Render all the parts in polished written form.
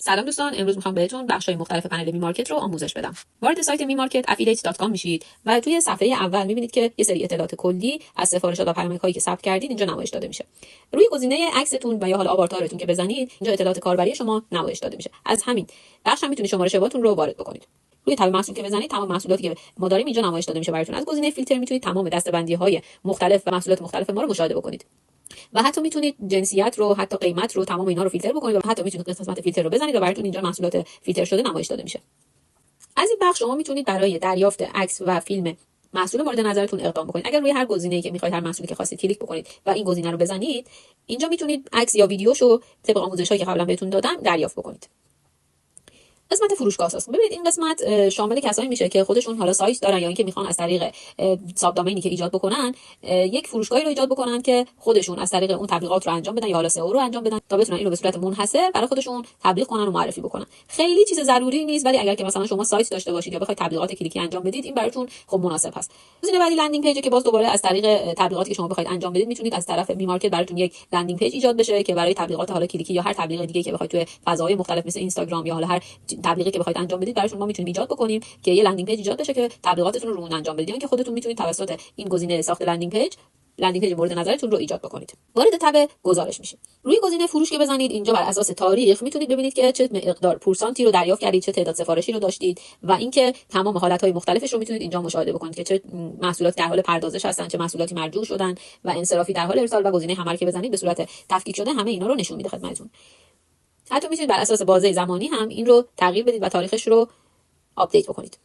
سلام دوستان، امروز میخوام بهتون بخش‌های مختلف پنل می مارکت رو آموزش بدم. وارد سایت می مارکت affiliates.com میشید و توی صفحه اول میبینید که یه سری اطلاعات کلی از سفارشات و پیامک‌هایی که ثبت کردید اینجا نمایش داده میشه. روی گزینه عکستون و یا حالا آواتارتون که بزنید، اینجا اطلاعات کاربری شما نمایش داده میشه. از همین بخش هم میتونید شماره شباتون رو وارد بکنید. روی تب محصول که بزنید، تمام محصولاتی که ما داریم اینجا نمایش داده میشه براتون. از گزینه فیلتر میتونید تمام دسته‌بندی‌های مختلف و محصولات مختلف ما رو مشاهده بکنید. و حتی میتونید جنسیت رو، حتی قیمت رو، تمام اینا رو فیلتر بکنید و حتی میتونید قسمت فیلتر رو بزنید و براتون اینجا محصولات فیلتر شده نمایش داده میشه. از این بخش شما میتونید برای دریافت عکس و فیلم محصول مورد نظرتون اقدام بکنید. اگر روی هر گزینه‌ای که میخواید، هر محصولی که خواستید کلیک بکنید و این گزینه رو بزنید، اینجا میتونید عکس یا ویدیوشو طبق آموزش‌هایی که قبلا بهتون دادم دریافت بکنید. قسمت فروشگاه اساس. ببینید این قسمت شامل کسایی میشه که خودشون حالا سایت دارن یا اینکه میخوان از طریق ساب دامینی که ایجاد بکنن یک فروشگاهی رو ایجاد بکنن که خودشون از طریق اون تبلیغات رو انجام بدن یا حالا سئو رو انجام بدن تا بتونن اینو به صورت منحصر برای خودشون تبلیغ کنن و معرفی بکنن. خیلی چیز ضروری نیست، ولی اگر که مثلا شما سایت داشته باشید یا بخواید تبلیغات کلیکی انجام بدید، این براتون خب مناسب هست. گزینه بعدی لندینگ پیج که باز دوباره از طریق تبلیغاتی که شما بخواید انجام بدید میتونید از طرف می مارکت براتون یک لندینگ پیج ایجاد بشه که برای تبلیغات حالا کلیکی یا هر تبلیغ دیگه که بخواید توی فضاهای مختلف مثل اینستاگرام یا حالا هر تبلیغی که بخواید انجام بدید براتون ما میتونیم ایجاد بکنیم که یه لندینگ پیج ایجاد بشه که تبلیغاتتون رو اون انجام بدید، یعنی که خودتون میتونید توسط این گزینه ساخت لندینگ پیج مورد نظرتون رو ایجاد بکنید. وارد تب گزارش میشید. روی گزینه فروش که بزنید، اینجا بر اساس تاریخ میتونید ببینید که چه مقدار پورسانتی رو دریافت کردید، چه تعداد سفارشی رو داشتید و اینکه تمام حالتهای مختلفش رو میتونید اینجا مشاهده بکنید که چه محصولاتی در حال پردازش هستن، چه محصولاتی مرجوع شدن و انصرافی در حال ارسال، و گزینه حمل که بزنید به صورت تفکیک شده همه اینا رو نشون میده خدمتتون. حتی میتونید بر اساس بازه زمانی هم این رو تغییر بدید و تاریخش رو آپدیت بکنید.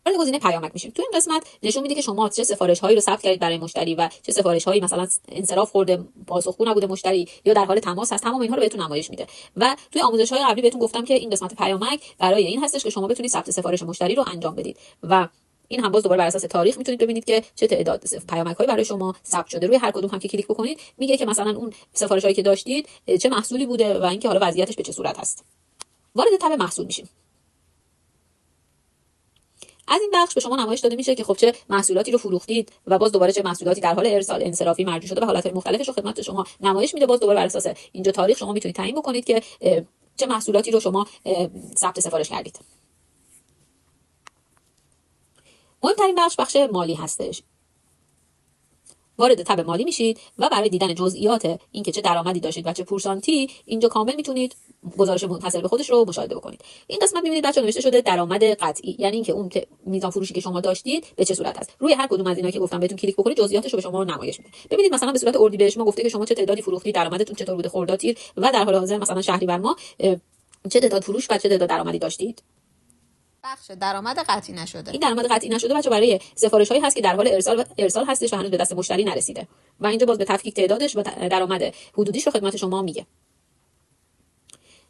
وارد گزینه پیامک میشیم. تو این قسمت نشون میده که شما چه سفارش هایی رو ثبت کردید برای مشتری و چه سفارش هایی مثلا انصراف خورده، پاسخگو نبوده مشتری یا در حال تماس هست. تمام اینها رو بهتون نمایش میده. و توی آموزش های قبلی بهتون گفتم که این قسمت پیامک برای این هستش که شما بتونید ثبت سفارش مشتری رو انجام بدید و این هم باز دوباره بر اساس تاریخ میتونید ببینید که چه تعداد پیامک هایی برای شما ثبت شده. روی هر کدوم هم که کلیک بکنید میگه که مثلا اون سفارش هایی که داشتید چه محصولی بوده و اینکه حالا وضعیتش به چه صورت هست. وارد تب محصول میشیم. از این بخش به شما نمایش داده میشه که خب چه محصولاتی رو فروختید و باز دوباره چه محصولاتی در حال ارسال، انصرافی، مرجوع شده و حالتهای مختلفش رو خدمت شما نمایش میده. باز دوباره بر اساس اینجا تاریخ شما میتونید تعیین بکنید که چه محصولاتی رو شما ثبت سفارش کردید. مهمترین بخش مالی هستش. وارد تب مالی میشید و برای دیدن جزئیات اینکه چه درآمدی داشتید و چه پورسانتی اینجا کامل میتونید گزارش منحصر به خودش رو مشاهده بکنید. این قسمت میبینید بچه‌ها نوشته شده درآمد قطعی، یعنی اینکه اون میزان فروشی که شما داشتید به چه صورت است. روی هر کدوم از اینا که گفتم بهتون کلیک بکنید جزئیاتش رو به شما نمایش میده. ببینید مثلا به صورت اردیبهشت ما گفته که شما چه تعدادی فروختید، درآمدتون چطور بوده، خرداد، تیر و در حال حاضر مثلا شهریور ماه چه تعداد فروش و چه تعداد درآمدی داشتید. بخش درآمد قطعی نشده. این درآمد قطعی نشده بچه برای سفارش هایی هست که در حال ارسال هستش و هنوز به دست مشتری نرسیده و اینجا باز به تفکیک تعدادش و درآمد حدودیش رو خدمت شما میگه.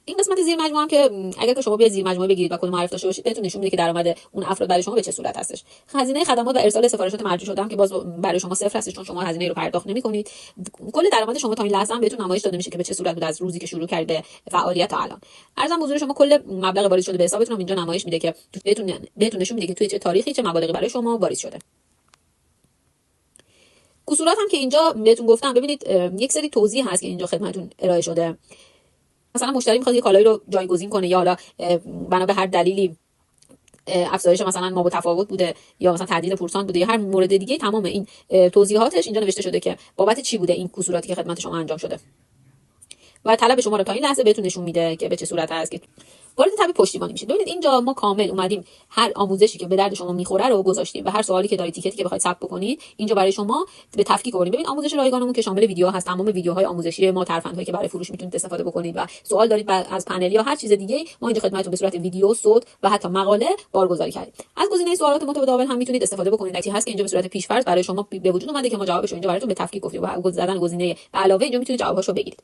این قسمت زیر مجموعه هم که اگر که شما بیاید زیر مجموعه بگیرید و کد معرف داشته باشید بهتون نشون میده که درآمد اون افراد برای شما به چه صورت هستش. هزینه خدمات و ارسال سفارشات مرجوع شده هم که باز برای شما صفر هستش چون شما هزینه رو پرداخت نمی‌کنید. کل درآمد شما تا این لحظه هم بهتون نمایش داده میشه که به چه صورت بود از روزی که شروع کردید فعالیت تا الان. ارزم حضور شما کل مبلغ واریز شده به حسابتون هم اینجا نمایش میده که بهتون نشون میده که توی چه تاریخی چه مبالغی برای شما واریز شده. کسورات هم که اینجا بهتون گفتم، ببینید یک سری توضیح هست که اینجا خدمتتون ارائه شده. مثلا مشتری میخواد یه کالایی رو جایگزین کنه یا حالا بنا به هر دلیلی افزایش مثلا ما با تفاوت بوده یا مثلا تعدیل پورسانت بوده یا هر مورد دیگه، تمام این توضیحاتش اینجا نوشته شده که بابت چی بوده این کسوراتی که خدمت شما انجام شده و طلب شما رو تا این لحظه بهتون نشون میده که به چه صورت هست. که وارد تب پشتیبانی میشید. ببینید اینجا ما کامل اومدیم هر آموزشی که به درد شما میخوره رو گذاشتیم و هر سوالی که دارید، تیکتی که بخواید ثبت بکنید اینجا برای شما به تفکیک آوردیم. ببین آموزش رایگانمون که شامل ویدیو هست، تمام ویدیوهای آموزشی ما، ترفندهایی که برای فروش میتونید استفاده بکنید و سوال دارید از پنل یا هر چیز دیگه ما اینجا خدمتتون به صورت ویدیو، صوت و حتی مقاله بارگذاری کردیم. از گزینه سوالات متداول هم میتونید استفاده بکنید. نکته هست که اینجا به صورت پیش‌فرض برای شما به وجود اومده که ما جوابش رو اینجا براتون به تفکیک گفتیم و با زدن گزینه علاوه اینجا میتونید جواباشو بگیرید.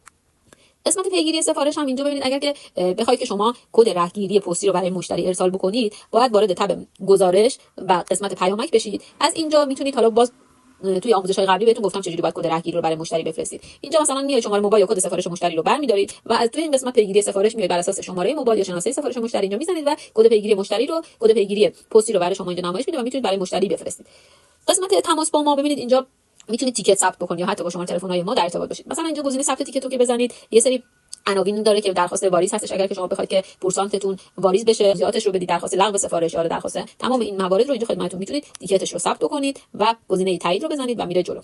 قسمت پیگیری سفارش هم اینجا ببینید اگر که بخواید که شما کد رهگیری پستی رو برای مشتری ارسال بکنید باید وارد تب گزارش و قسمت پیامک بشید. از اینجا میتونید حالا باز توی آموزش‌های قبلی بهتون گفتم چجوری باید کد رهگیری رو برای مشتری بفرستید. اینجا مثلا میایید شماره موبایل یا کد سفارش مشتری رو برمی‌دارید و از توی این قسمت پیگیری سفارش میایید بر اساس شماره موبایل یا شناسه سفارش مشتری اینجا میزنید و کد پیگیری مشتری رو، کد پیگیری پستی رو برای شما اینجا نمایش میده و میتونید برای مشتری بفرستید. قسمت تماس با ما ببینید اینجا میتونید تیکت ثبت بکنید یا حتی با شماره تلفن‌های ما در ارتباط باشید. مثلا اینجا گزینه ثبت تیکت رو که بزنید یه سری عناوین داره که درخواست واریز هستش. اگر که شما بخواید که پورسانتتون واریز بشه، جزئیاتش رو بدید، درخواست لغو سفارش یا درخواست، تمام این موارد رو اینجا خدمتتون میتونید دیکتش رو ثبت کنید و گزینه تایید رو بزنید و میره جلو.